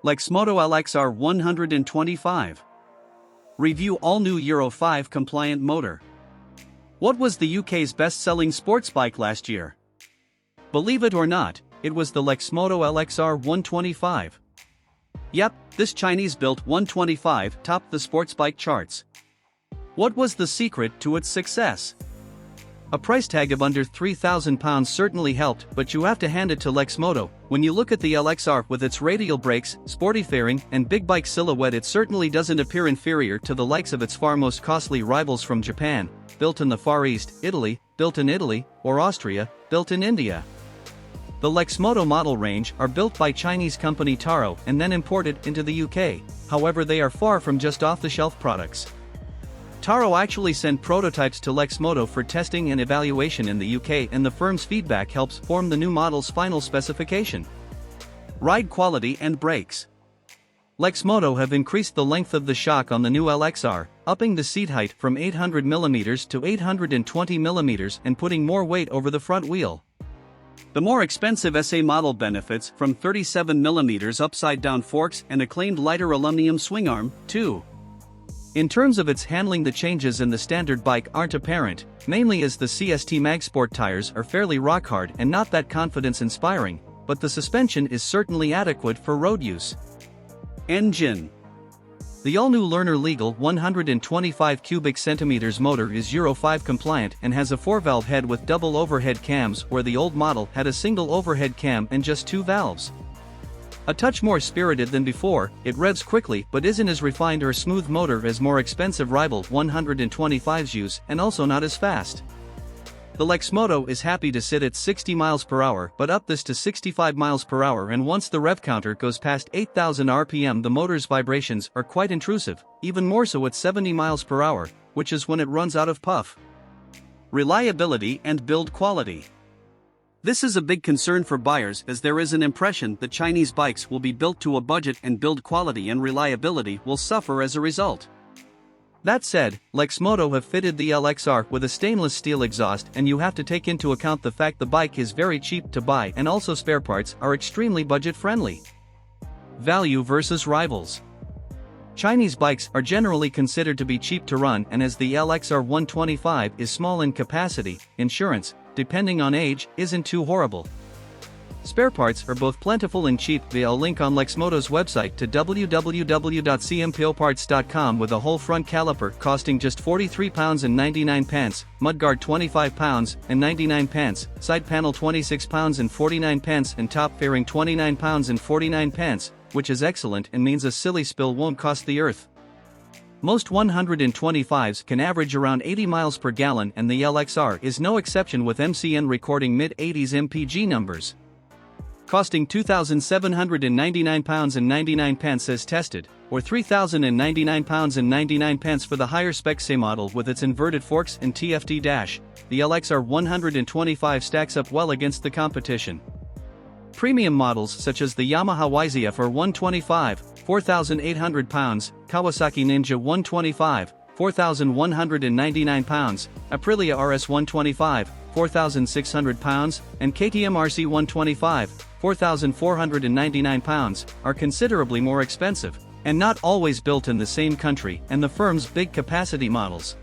Lexmoto LXR 125. Review all-new Euro 5 compliant motor. What was the UK's best-selling sports bike last year? Believe it or not, it was the Lexmoto LXR 125. Yep, this Chinese-built 125 topped the sports bike charts. What was the secret to its success? A price tag of under £3,000 certainly helped, but you have to hand it to Lexmoto. When you look at the LXR with its radial brakes, sporty fairing, and big bike silhouette, it certainly doesn't appear inferior to the likes of its far most costly rivals from Japan, built in the Far East, Italy, built in Italy, or Austria, built in India. The Lexmoto model range are built by Chinese company TARO and then imported into the UK, however they are far from just off-the-shelf products. TARO actually sent prototypes to Lexmoto for testing and evaluation in the UK, and the firm's feedback helps form the new model's final specification. Ride quality and brakes. Lexmoto have increased the length of the shock on the new LXR, upping the seat height from 800mm to 820mm and putting more weight over the front wheel. The more expensive SA model benefits from 37mm upside-down forks and acclaimed lighter aluminum swing arm, too. In terms of its handling, the changes in the standard bike aren't apparent, mainly as the CST Mag Sport tires are fairly rock-hard and not that confidence-inspiring, but the suspension is certainly adequate for road use. Engine. The all-new Lerner Legal 125 cubic centimeters motor is Euro 5 compliant and has a 4-valve head with double overhead cams, where the old model had a single overhead cam and just 2 valves. A touch more spirited than before, it revs quickly but isn't as refined or smooth motor as more expensive rival 125s use, and also not as fast. The Lexmoto is happy to sit at 60 miles per hour, but up this to 65 miles per hour, and once the rev counter goes past 8,000 RPM, the motor's vibrations are quite intrusive, even more so at 70 miles per hour, which is when it runs out of puff. Reliability and build quality. This is a big concern for buyers, as there is an impression that Chinese bikes will be built to a budget and build quality and reliability will suffer as a result. That said, Lexmoto have fitted the LXR with a stainless steel exhaust, and you have to take into account the fact the bike is very cheap to buy and also spare parts are extremely budget-friendly. Value versus rivals. Chinese bikes are generally considered to be cheap to run, and as the LXR 125 is small in capacity, insurance, depending on age, isn't too horrible. Spare parts are both plentiful and cheap via a link on Lexmoto's website to www.cmpoparts.com, with a whole front caliper costing just £43.99, mudguard £25.99, side panel £26.49, and top fairing £29.49, which is excellent and means a silly spill won't cost the earth. Most 125s can average around 80 miles per gallon, and the LXR is no exception, with MCN recording mid-80s MPG numbers. Costing £2,799.99 as tested, or £3,099.99 for the higher spec SA model with its inverted forks and TFT dash, the LXR 125 stacks up well against the competition. Premium models such as the Yamaha YZF-R 125, £4,800, Kawasaki Ninja 125, £4,199, Aprilia RS 125, £4,600, and KTM RC 125, £4,499, are considerably more expensive, and not always built in the same country, and the firm's big capacity models.